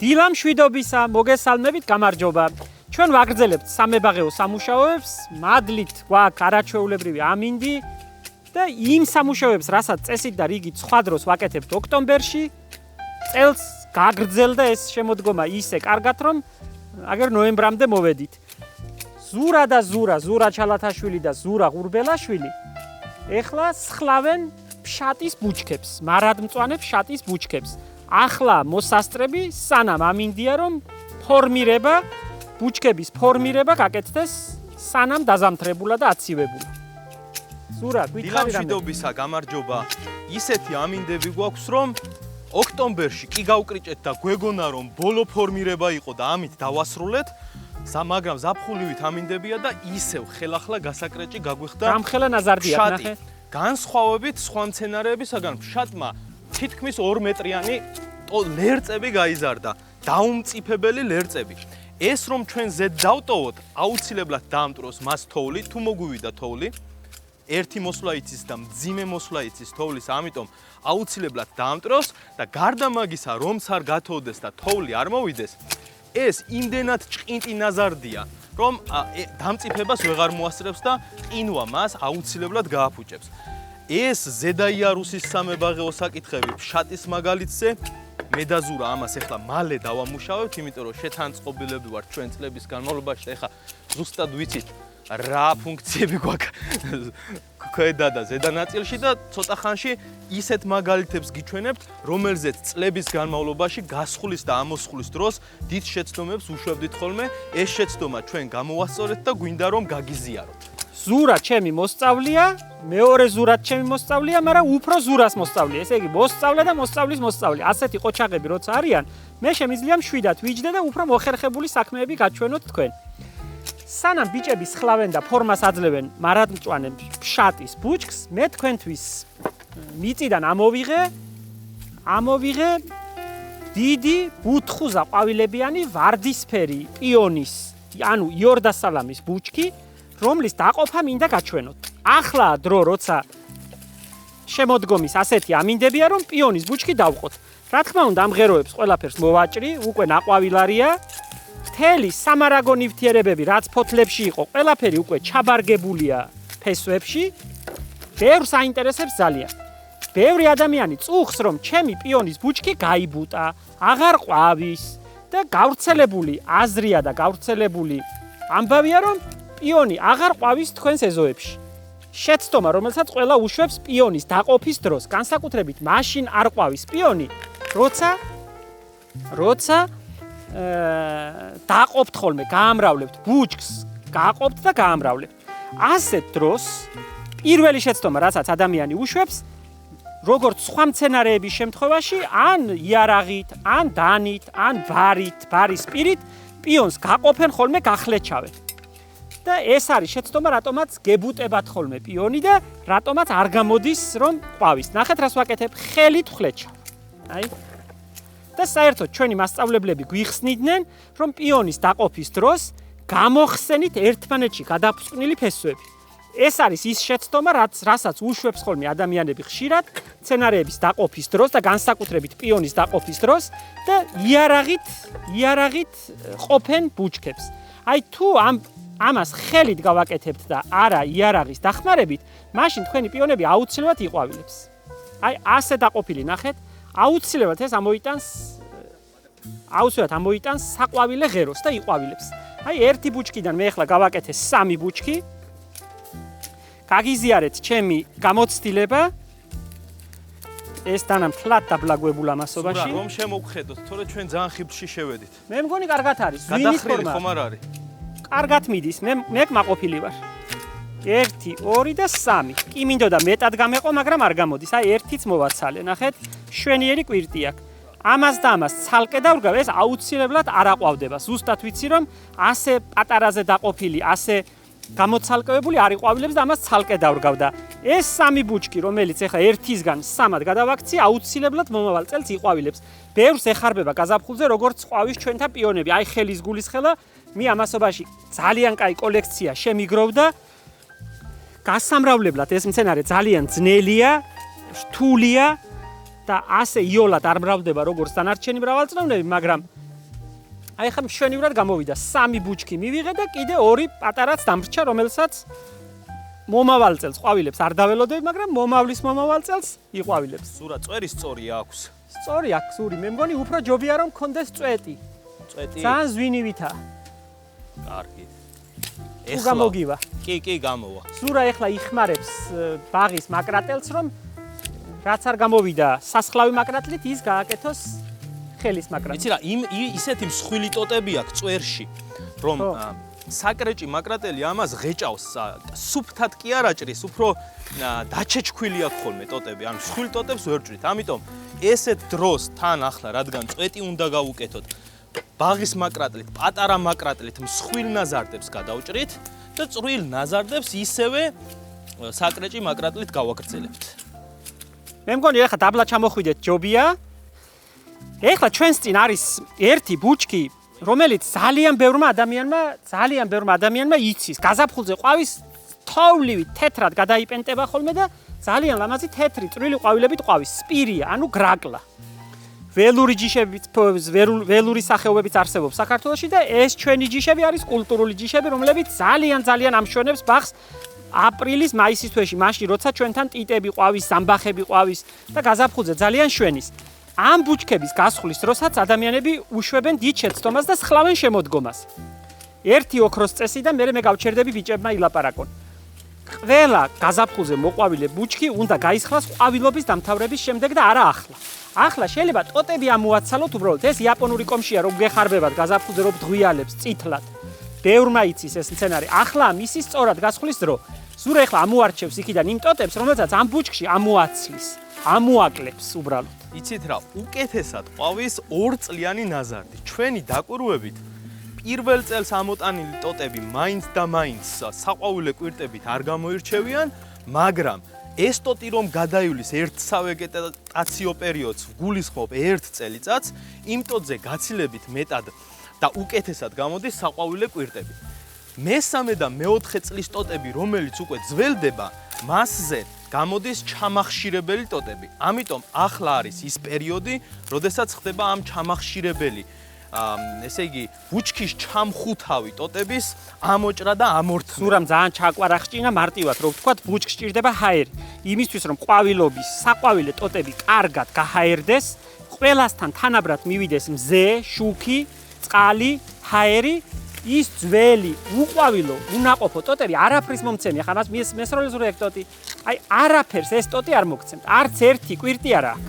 დილა მშვიდობისა, მოგესალმებით, გამარჯობა. ჩვენ ვაგრძელებთ სამებაღეო სამუშაოებს, მადლით გვაქვს არაჩვეულებრივი ამინდი და იმ სამუშაოებს, რასაც წესით და რიგით სხვა დროს ვაკეთებთ ოქტომბერში, წელს გაგრძელდა ეს შემოდგომა ისე კარგად, რომ აგერ ნოემბრამდე მოვედით. ზურა ჩალათაშვილი და ზურა ღურბელაშვილი ეხლა სხლავენ ფშატის ბუჩქებს, მარადმწვანე ფშატის ბუჩქებს. ახლა მოსასწრები სანამ ამინდია რომ ბუჩქების ფორმირება გაკეთდეს სანამ დაზამთრებულა და აცივებულა. ზურა, გითხარი რამე? დილამშვიდობისა, გამარჯობა. ისეთი ამინდები გვაქვს რომ ოქტომბერში კი გავკრიჭეთ და გვეგონა რომ ბოლო ფორმირება იყო და ამით დავასრულეთ. მაგრამ ზაფხულივით ამინდებია და ისევ ხელახლა გასაკრეჭი გაგვიხდა. გამხელა ნაზარდია, ნახე. განსხვავებით სხვა მცენარეებისაგან ფშატმა თითქმის 2 მეტრიანი ლერწები გაიზარდა, დაუმწიფებელი ლერწები. ეს რომ ჩვენ ზედ დავტოვოთ, აუცილებლად დაამტვროს მას თოვლი, თუ მოგვივიდა თოვლი. ერთი მოსვლა იცის და მძიმე მოსვლა იცის თოვლის, ამიტომ აუცილებლად დაამტვროს და გარდა მაგისა, რომც არ გათოვდეს და თოვლი არ მოვიდეს, ეს იმდენად ჭყინტი ნაზარდია, რომ დამწიფებას ვეღარ მოასწრებს და ყინვა მას აუცილებლად გააფუჭებს. ეს ზედაიარუსის სამებაღეო საკითხები ფშატის მაგალითზე მე და ზურა ამას ეხლა მალე დავამუშავებთ, იმიტომ რომ შეთანწყობილები ვართ ჩვენ წლების განმავლობაში და ეხლა ზუსტად ვიცით რა ფუნქციები გვაქვს ქვედა და ზედა ნაწილში და ცოტა ხანში ისეთ მაგალითებს გიჩვენებთ, რომელზეც წლების განმავლობაში გასხლის და ამოსხლის დროს დიდ შეცდომებს უშვებდით ხოლმე. ეს შეცდომა ჩვენ გამოვასწორეთ და გვინდა რომ გაგიზიაროთ. ზურა ჩემი მოსწავლია, მეორე ზურაც ჩემი მოსწავლია, მაგრამ უფრო ზურას მოსწავლია. ესე იგი, მოსწავლე და მოსწავლის მოსწავლე. ასეთი ყოჩაღები როცა არიან, მე შემიძლია მშვიდად ვიჯდე და უფრო მოხერხებული საქმეები გაჩვენოთ თქვენ. სანამ ბიჭები სხლავენ და ფორმას აძლევენ მარადმწვანე ფშატის ბუჩქს, მე თქვენთვის მიწიდან ამოვიღე დიდი ბუთხუზა ყვავილებიანი ვარდისფერი პიონის, ანუ იორდასალამის ბუჩქი, რომლის დაყოფა მინდა გაჩვენოთ. ახლა დრო, როცა შემოდგომის ასეთი ამინდებია, რომ პიონის ბუჩქი დავყოთ. რა თქმა უნდა, ამ ღეროებს ყველაფერს მოვაჭრი, უკვე ნაყვავილარია. მთელი სამარაგო ნივთიერებები, რაც ფოთლებში იყო, ყველაფერი უკვე ჩაბარგებულია ფესვებში. ბევრს აინტერესებს ძალიან. ბევრი ადამიანი წუხს, რომ ჩემი პიონის ბუჩქი გაიბუტა, აღარ ყვავის და გავრცელებული აზრია და გავრცელებული ამბავია, რომ პიონი აღარ ყვავის თქვენს ეზოებში. შეცდომა, რომელსაც ყველა უშვებს პიონის დაყოფის დროს, განსაკუთრებით მაშინ არ ყვავის პიონი, როცა დაყოფთ ხოლმე, გაამრავლებთ ბუჩქს, გააყოფთ და გაამრავლებთ. ასეთ დროს პირველი შეცდომა, რასაც ადამიანი უშვებს, როგორც სხვა მცენარეების შემთხვევაში, ან იარაღით, ან დანით, ან ბარის პირით პიონს გაყოფენ ხოლმე გახლეჩავენ. და ეს არის შეცდომა, რატომაც გებუტებათ ხოლმე პიონი და რატომაც არ გამოდის რომ ყვავის. ნახეთ რას ვაკეთებ, ხელით ვხლეჩავ. და საერთოდ ჩვენი მასწავლებლები გვიხსნიდნენ, რომ პიონის დაყოფის დროს გამოხსენით ერთმანეთში გადაფსკვნილი ფესვები. ეს არის ის შეცდომა, რასაც უშვებს ხოლმე ადამიანები ხშირად მცენარეების დაყოფის დროს და განსაკუთრებით პიონის დაყოფის დროს და იარაღით ყოფენ ბუჩქებს. თუ ამას ხელით გავაკეთებთ და არა იარაღის დახმარებით, მაშინ თქვენი პიონები აუცილებლად იყვავილებს. ასე დაყოფილი ნახეთ, აუცილებლად ეს ამოიტანს საყვავილე ღეროს და იყვავილებს. ერთი ბუჩქიდან მე ახლა გავაკეთე 3 ბუჩქი. გაგიზიარეთ ჩემი გამოცდილება. ეს თანამფლად დაბლაგვებულ ამასობაში. რომ შემოგხედოთ, თორე ჩვენ ძალიან ხიბში შევედით. მე მგონი კარგად არის. ვინის ფორმა? ხომ არ არის? კარგად მიდის, მე კმაყოფილი ვარ. 1, 2 და 3. კი მინდოდა მეტად გამეყო, მაგრამ არ გამოდის. 1-იც მოვაცალე, ნახეთ, შვენიერი კვირტი აქვს. ამას და ამას ცალკე დავრგავ, ეს აუცილებლად არ აყვავდება. ზუსტად ვიცი, რომ ასე პატარაზე დაყოფილი, ასე გამოცალკევებული არ იყვავილებს და ამას ცალკე დავრგავ და ეს 3 ბუჩქი, რომელიც ეხლა 1-ისგან 3-ად გადავაქცი, აუცილებლად მომავალ წელს იყვავილებს. ბევრს ეხარბება გაზაფხულზე, როგორც ყვავის ჩვენთან პიონები. ხელის გულისხელა მე ამასობაში ძალიან კაი კოლექცია შემიგროვდა. გასამრავლებლად ეს მცენარე ძალიან ძნელია, რთულია და ასე იოლად არ მრავლდება როგორც დანარჩენი მრავალწლოვნები, მაგრამ აი ხა მშვენივრად გამოვიდა 3 ბუჩქი მივიღე და კიდე 2 პატარაც დამრჩა, რომელსაც მომავალ წელს ყვავილებს არ დაველოდები, მაგრამ მომავლის მომავალ წელს იყვავილებს. ზურა წვერი სწორი აქვს. სწორი აქვს ზური, მე მგონი უფრო ჯობია რომ მქონდეს წვეტი. წვეტი. ძალიან ზვინივითა. კარგი. თუ გამოგივა. კი, გამოვა. ზურა ეხლა იხმარებს ბაღის მაკრატელს, რომ რაც არ გამოვიდა სასხლავი მაკრატლით, ის გააკეთოს ხელის მაკრატლით. იცი რა, ისეთი მსხვილი ტოტები აქვს წვერში, რომ საკრეჭი მაკრატელი ამას ღეჭავს, სუფთად კი არ აჭრის, უფრო დაჩეჩქვილი აქვს ხოლმე ტოტები, ანუ მსხვილ ტოტებს ვერ ჭრით. ამიტომ ესეთ დროს თან ახლა, რადგან წვეტი უნდა გავუკეთოთ, ბაღის მაკრატლით, პატარა მაკრატლით მსხვილ ნაზარდებს გადავჭრით და წვრილ ნაზარდებს ისევე საკრეჭი მაკრატლით გავაგრძელებთ. მე მგონი ეხლა დაბლა ჩამოხვიდეთ ჯობია. ეხლა ჩვენს წინ არის ერთი ბუჩქი, რომელიც ძალიან ბევრმა ადამიანმა იცის. გაზაფხულზე ყვავის თოვლივი თეთრად გადაიპენტება ხოლმე და ძალიან ლამაზი თეთრი წვრილი ყვავილებით ყვავის. სპირია, ანუ გრაკლა. ველური ჯიშებიც, ველური სახეობებიც არსებობს საქართველოში და ეს ჩვენი ჯიშები არის კულტურული ჯიშები, რომლებიც ძალიან ამშვენებს ბაღს აპრილის, მაისის თვეში, მაშინ როცა ჩვენთან ტიტები ყვავის, ზამბახები ყვავის და გაზაფხულზე ძალიან შვენის. ამ ბუჩქების გასხლის დროსაც ადამიანები უშვებენ დიდ შეცდომას და სხლავენ შემოდგომას. ერთი ოქროს წესი და მე გავჩერდები ბიჭებმა ილაპარაკონ. ყველა გაზაფხულზე მოყვავილე ბუჩქი უნდა გაისხლას ყვავილობის დამთავრების შემდეგ და არა ახლა. ახლა შეიძლება ტოტები ამოაცალოთ უბრალოდ. ეს იაპონური კომშია რომ გეხარბებათ გაზაფხულზე რომ დღვიალებს წითლად. ბევრმა იცის ეს სცენარი. ახლა მისი სწორად გასხლის დრო. ზურა ახლა ამოარჩევს იქიდან იმ ტოტებს, რომელსაც ამ ბუჩქში ამოაცლის, ამოაკლებს უბრალოდ. იცით რა, უკეთესად ყვავის 2 წლიანი ნაზარდი. ჩვენი დაკვირვებით პირველ წელს ამოტანილი ტოტები მაინც და მაინც საყვავილე კვირტებით არ გამოირჩევიან, მაგრამ ეს ტოტი რომ გადაივლის ერთ სავეგეტაციო პერიოდს, გულისხმობ 1 წელიწადს, იმ ტოტზე გაცილებით მეტად და უკეთესად გამოდის საყვავილე კვირტები. მესამე და მეოთხე წლის ტოტები, რომელიც უკვე ძველდება, მასზე გამოდის ჩამახშირებელი ტოტები. ამიტომ ახლა არის ის პერიოდი, როდესაც ხდება ამ ჩამახშირებელი, ესე იგი, ბუჩქის ჩამხუთავი ტოტების ამოჭრა და ამორთმება. ზურამ ძალიან ჩაკვარახჭინა მარტივად, რომ ვთქვათ, ბუჩქს სჭირდება ჰაერი. იმისთვის, რომ ყვავილობის, საყვავილე ტოტები კარგად გაჰაერდეს, ყველასთან თანაბრად მივიდეს მზე, შუქი, წყალი, ჰაერი, ის ძველი, უყვავილო, უნაყოფო ტოტები არაფრის მომცემია. ხა მას მესროლიზური ტოტი, აი არაფერს ეს ტოტი არ მოგცემთ. არც ერთი კვირტი არ აქვს.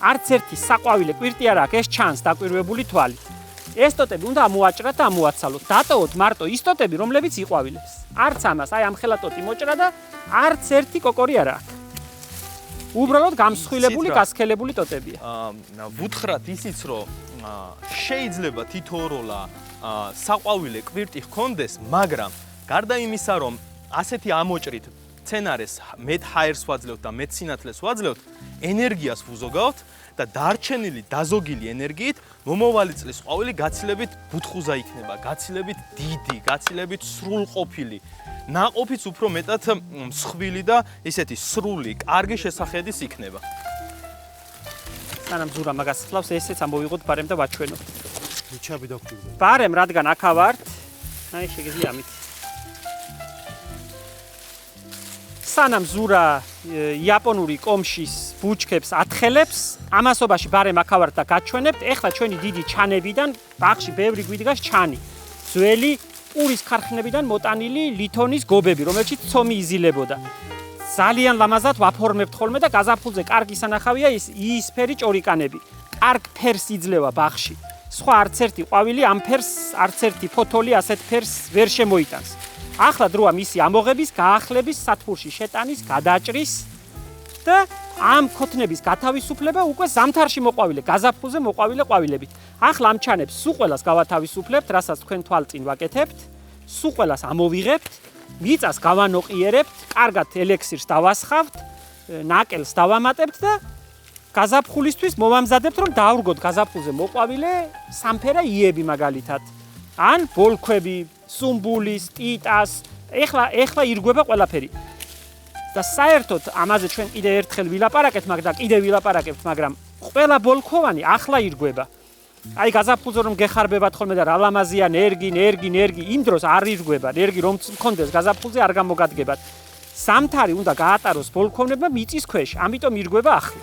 არც ერთი საყვავილე კვირტი არ აქვს, ეს ჩანს დაკვირვებული თვალით. ეს ტოტები უნდა ამოაჭრათ და ამოაცალოთ. დატოვოთ მარტო ის ტოტები, რომლებიც იყვავილებს. არც ამას, აი ამ ხელა ტოტი მოჭრა და არც ერთი კოკორი არ აქვს. უბრალოდ გამსხვილებული, გასქელებული ტოტებია. ვუთხრათ ისიც, რომ შეიძლება თითოეულა საყვავილე კვირტი ჰქონდეს, მაგრამ გარდა იმისა, რომ ასეთი ამოჭრით სცენარეს მეტ ჰაერს ვაძლევთ და მეტ სინათლეს ვაძლევთ, ენერგიას ვუზოგავთ და დარჩენილი დაზოგილი ენერგიით მომავალი წლის ყვავილი გაცილებით ბუთხუზა იქნება, გაცილებით დიდი, გაცილებით სრულყოფილი. ნაყოფიც უფრო მეტად მსხვილი და ისეთი სრული, კარგი შესახედის იქნება. სანამ ზურა მაგას ხლავს, ესეც ამოვიღოთ ბარემ და ვაჩვენოთ. მიჩაბი დაგჭირდა. ბარემ რადგან აქა ვართ, აი შეგიძლია ამით. სანამ ზურა იაპონური კომშის ბუჩქებს ათხელებს, ამასობაში ბარემ აქა ვართ და გაჩვენებთ, ეხლა ჩვენი დიდი ჩანებიდან ბაღში ბევრი გვიდგას ჩანი. ძველი პურის ქარხნებიდან მოტანილი ლითონის გობები, რომელშიც ცომი იზილებოდა. ძალიან ლამაზად ვაფორმებთ ხოლმე და გაზაფხულზე კარგი სანახავია ის იისფერი ჭორიკანები. კარგ ფერს იძლევა ბაღში. სხვა არც ერთი ყვავილი ამ ფერს, არც ერთი ფოთოლი ასეთ ფერს ვერ შემოიტანს. ახლა დროა მისი ამოღების, გაახლების, სათბურში შეტანის, გადაჭრის და ამ ქოთნების გათავისუფლება უკვე ზამთარში მოყვავილე, გაზაფხულზე მოყვავილე ყვავილებით. ახლა ამ ჩანებს სულ ყველას გავათავისუფლებთ, რასაც თქვენ თვალწინ ვაკეთებთ, სულ ყველას ამოვიღებთ, მიწას გავანოყიერებთ, კარგად ელექსირს დავასხავთ, ნაკელს დავამატებთ და გაზაფხულისთვის მოვამზადებთ, რომ დავრგოთ გაზაფხულზე მოყვავილე სამფერა იები მაგალითად. ან ბოლქვები, სუმბულის, ტიტას, ეხლა ირგვება ყველაფერი. და საერთოდ ამაზე ჩვენ კიდე ერთხელ ვილაპარაკეთ, მაგრამ კიდე ვილაპარაკებთ, მაგრამ ყველა ბოლქვოვანი ახლა ირგვება. აი გაზაფხულზე რომ გეხარბებათ ხოლმე და რა ლამაზია ნერგი იმ დროს არ ირგვება ნერგი რომ მქონდეს გაზაფხულზე არ გამოგადგებათ სამთარი უნდა გაატაროს ბოლქვოვნებმა მიწის ქვეშ ამიტომ ირგვება ახლი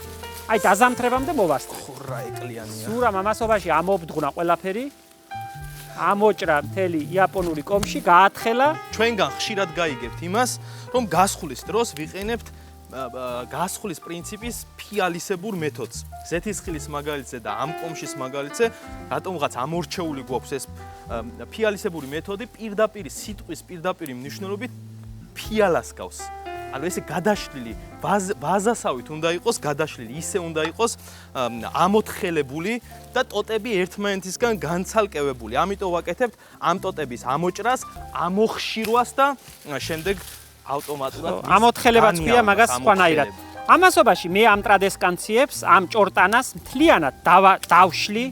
აი დაზამთრებამდე მოვასწრე ხო რა ეკლიანია სურა მამასობაში ამობდღუნა ყველაფერი ამოჭრა მთელი იაპონური კომში გაათხელა ჩვენგან ხშირად გაიგებთ იმას რომ გასხulis დროს ვიყენებთ გასხulis პრინციპის ფიალისებურ მეთოდს ზეთისხილის მაგალითზე და ამ კომშის მაგალითზე რატომღაც ამორჩეული გვაქვს ეს ფიალისებური მეთოდი პირდაპირ სიტყვის პირდაპირ მნიშვნელობით ფიალას გავს ანუ ესე გადაშლილი ბაზასავით უნდა იყოს გადაშლილი ისე უნდა იყოს ამოთხელებული და ტოტები ერთმანეთისგან განცალკევებული ამიტომ ვაკეთებთ ამ ტოტების ამოჭრას ამოხშირვას და შემდეგ ავტომატურად ამოთხელებაც ქვია მაგას სხვანაირად ამასობაში მე ამ ტრადესკანციებს ამ ჭორტანას მთლიანად დავშლი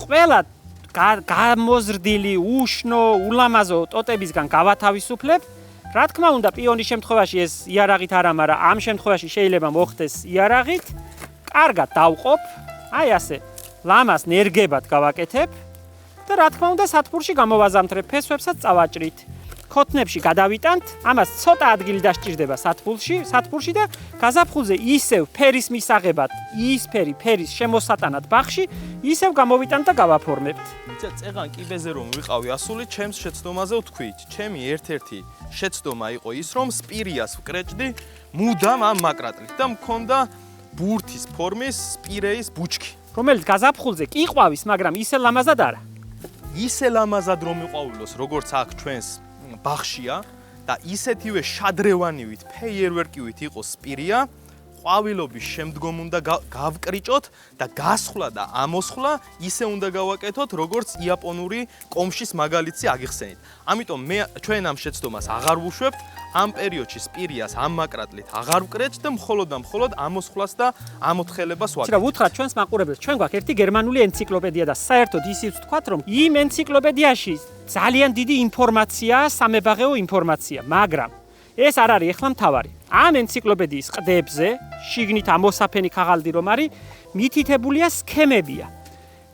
ყველა გამოზრდილი უშნო ულამაზო ტოტებისგან გავათავისუფლებ რა თქმა უნდა პიონის შემთხვევაში ეს იარაღით არა მაგრამ ამ შემთხვევაში შეიძლება მოხდეს იარაღით კარგად დავყოფ აი ასე ლამას ნერგებად გავაკეთებ და რა თქმა უნდა სათბურში გამოვაზამთრებ ფესვებსაც წავაჭრით ქოთნებში გადავიტანთ, ამას ცოტა ადგილი დასჭირდება სათბურში და გაზაფხულზე ისევ ფერის მისაღებად, იისფერი ფერის შემოსატანად ბაღში, ისევ გამოვიტანთ და გავაფორმებთ. წეღან კიბეზე რომ ვიყავი ასული, ჩემს შეცდომაზე ვთქვით. ჩემი ერთ-ერთი შეცდომა იყო ის, რომ სპირიას ვკრეჭდი მუდამ ამ მაკრატლით და მქონდა ბურთის ფორმის სპირეის ბუჩქი. რომელიც გაზაფხულზე კი ყვავის, მაგრამ ისე ლამაზად არა. ისე ლამაზად რომ მიყვავილოს, როგორც აქ ჩვენს ბაღშია და ისეთივე შადრევანივით, ფეიერვერკივით იყო სპირია, ყვავილობის შემდგომ უნდა გავკრიჭოთ და გასხლა და ამოსხლა ისე უნდა გავაკეთოთ, როგორც იაპონური კომშის მაგალითი აგიხსენით. ამიტომ მე ჩვენ ამ შეცდომას აღარ ვუშვებთ, ამ პერიოდში სპირიას ამ მაკრატლით აღარ ვკრეჭთ და მხოლოდ ამოსხლას და ამოთხელებას ვაკეთებ. ცირა ვუთხრათ ჩვენს მაყურებელს, ჩვენ გვაქვს ერთი გერმანული ენციკლოპედია და საერთოდ ისიც ვთქვათ, რომ იმ ენციკლოპედიაში ძალიან დიდი ინფორმაციაა, სამებაღეო ინფორმაცია, მაგრამ ეს არ არის ახლა მთავარი. ამ ენციკლოპედიის ყდებზე, შიგნით ამოსაფენი ქაღალდი რომ არის, მითითებულია სქემებია.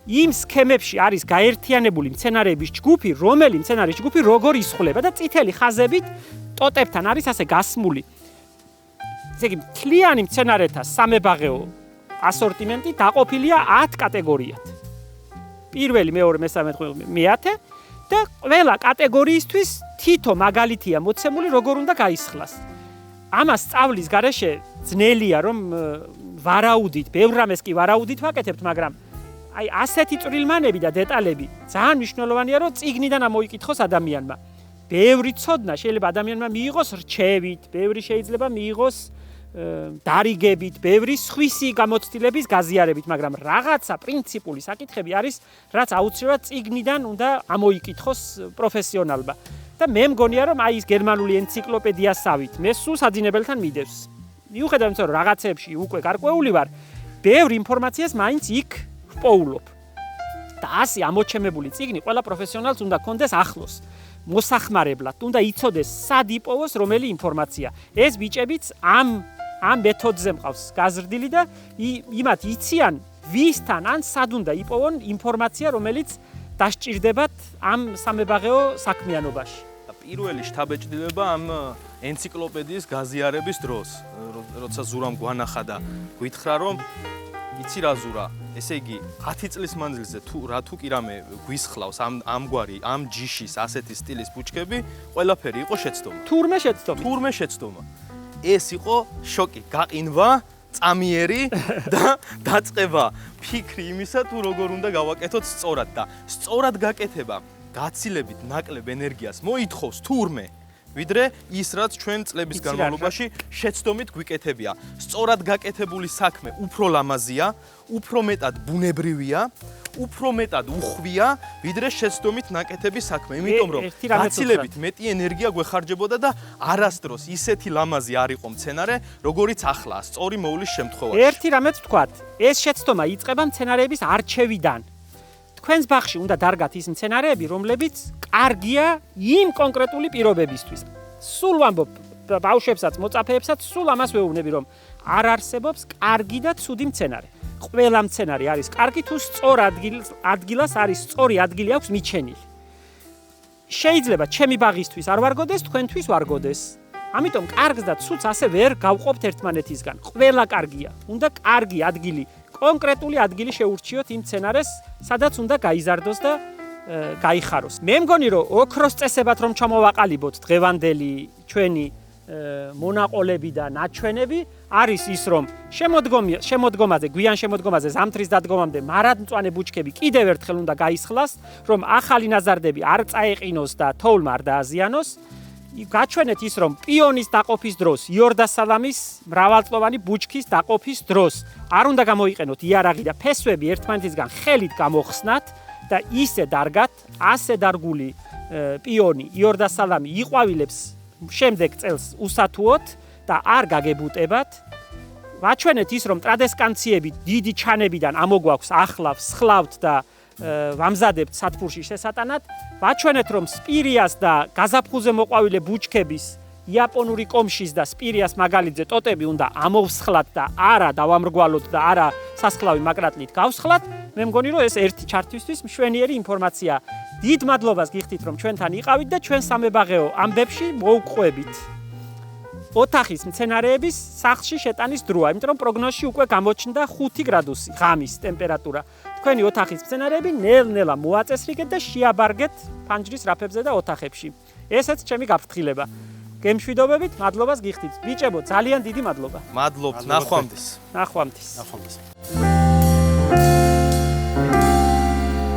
იმ სქემებში არის გაერთიანებული მცენარეების ჯგუფი, რომელი მცენარის ჯგუფი როგორ ისხლება და წითელი ხაზებით ტოტებთან არის ასე გასმული. ესე იგი, მთლიანი მცენარეთა სამებაღეო ასორტიმენტი დაყოფილია 10 კატეგორიად. პირველი, მეორე, მესამე, მეათე და ყველა კატეგორიისთვის თითო მაგალითია მოცემული, როგორ უნდა გაისხლას. ამას სწავლის გარეშე ძნელია, რომ ვარაუდით, ბევრ რამეს კი ვარაუდით ვაკეთებთ, მაგრამ აი ასეთი წვრილმანები და დეტალები ძალიან მნიშვნელოვანია, რომ წიგნიდან ამოიკითხოს ადამიანმა. ბევრი ცოდნა შეიძლება ადამიანმა მიიღოს რჩევით, ბევრი შეიძლება მიიღოს დარიგებით, ბევრი სხვისი გამოცდილების გაზიარებით, მაგრამ რაღაცა პრინციპული საკითხები არის, რაც აუცილებლად წიგნიდან უნდა ამოიკითხოს პროფესიონალმა. და მე მგონია, რომ აი ის გერმანული ენციკლოპედიასავით მე სულ საძინებელთან მიდევს. მიუხედავად იმისა, რომ რაღაცეებში უკვე გარკვეული ვარ, ბევრ ინფორმაციას მაინც იქ ვპოულობ. და ასე ამოჩემებული წიგნი ყველა პროფესიონალს უნდა კონდეს ახლოს. მოსახმარებლად უნდა იცოდეს სად იპოვოს რომელი ინფორმაცია. ეს ბიჭებიც ამ მეთოდზე მყავს გაზრდილი და იმათ იციან ვისთან ან სად უნდა იპოვონ ინფორმაცია, რომელიც დასჭირდებათ ამ სამებაღეო საქმიანობაში. პირველი შთაბეჭდილება ამ ენციკლოპედიის გაზიარების დროს, როცა ზურამ გვანახა და გითხრა რომ იცი რა ზურა, ესე იგი 10 წლის მანძილზე თუ კი რამე გვისხლავს ამგვარი ამ ჯიშის ასეთი სტილის ბუჩქები, ყველაფერი იყო შეცდომა. თურმე შეცდომა. ეს იყო შოკი, გაყინვა, წამიერი და დაწყება ფიქრი იმისა, თუ როგორ უნდა გავაკეთოთ სწორად და სწორად გაკეთება გაცილებით ნაკლებ ენერგიას მოითხოვს თურმე, ვიდრე ის რაც ჩვენ წლების განმავლობაში შეცდომით გვიკეთებია. სწორად გაკეთებული საქმე უფრო ლამაზია, უფრო მეტად ბუნებრივია, უფრო მეტად უხვია, ვიდრე შეცდომით ნაკეთების საქმე. იმიტომ რომ გაცილებით მეტი ენერგია გვეხარჯებოდა და არასდროს ისეთი ლამაზი არ იყო მცენარე, როგორიც ახლა, სწორი მოვლის შემთხვევაში. ერთი რამეც ვთქვათ, ეს შეცდომა იწყება მცენარეების არჩევიდან. თქვენს ბაღში უნდა დარგათ ის მცენარეები, რომლებიც კარგია იმ კონკრეტული პირობებისთვის. სულ ვამბობ ბავშვებსაც, მოწაფეებსაც, სულ ამას ვეუბნები, რომ არ არსებობს კარგი და ცუდი მცენარე. ყველა მცენარე არის კარგი თუ სწორ ადგილას არის სწორი ადგილი აქვს მიჩენილი. შეიძლება ჩემი ბაღისთვის არ ვარგოდეს, თქვენთვის ვარგოდეს. ამიტომ კარგს და ცუდს ასე ვერ გავყოფთ ერთმანეთისგან. ყველა კარგია. უნდა კარგი ადგილი, კონკრეტული ადგილი შეურჩიოთ იმ მცენარეს, სადაც უნდა გაიზარდოს და გაიხაროს. მე მგონი რომ ოქროს წესებად რომ ჩამოვაყალიბოთ დღევანდელი ჩვენი მონაყოლები და ნაჩვენები არის ის რომ შემოდგომაზე გვიან შემოდგომაზე ზამთრის დადგომამდე მარადმწვანე ბუჩქები კიდევ ერთხელ უნდა გაისხლას, რომ ახალი ნაზარდები არ წაეყინოს და თოვლმა არ დააზიანოს. გაჩვენეთ ის რომ პიონის დაყოფის დროს, იორდასალამის მრავალწლოვანი ბუჩქის დაყოფის დროს არ უნდა გამოიყენოთ იარაღი და ფესვები ერთმანეთისგან ხელით გამოხსნათ და ისე დარგათ, ასე დარგული პიონი, იორდასალამი იყვავილებს შემდეგ წელს უსათუოდ და არ გაგებუტებათ. ვაჩვენეთ ის რომ ტრადესკანციები დიდი ჩანებიდან ამოგვაქვს ახლავს, სხლავთ და ვამზადებთ სათფურში შესატანად. ვაჩვენეთ რომ სპირიას და გაზაფხულზე მოყვავილე ბუჩქების იაპონური კომშის და სპირიას მაგალითზე ტოტები უნდა ამოვსხლათ და არა დავამრგვალოთ და არა სასხლავი მაკრატლით გავსხლათ. მე მგონი რომ ეს ერთი ჩართვისთვის მშვენიერი ინფორმაცია. დიდ მადლობას გიხდით რომ ჩვენთან იყავით და ჩვენ სამებაღეო ამბებში მოუყვებით. ოთახის მცენარეების სახლში შეტანის დროა, იმიტომ რომ პროგნოზში უკვე გამოჩნდა 5 გრადუსი ღამის ტემპერატურა. თქვენი ოთახის მცენარეები ნელ-ნელა მოაწესრიგეთ და შეაბარგეთ ფანჯრის რაფებზე და ოთახებში. ესეც ჩემი გაფრთხილება. გემშვიდობებით, მადლობას გიხდით. ბიჭებო, ძალიან დიდი მადლობა. მადლობთ, ნახვამდის. ნახვამდის. ნახვამდის.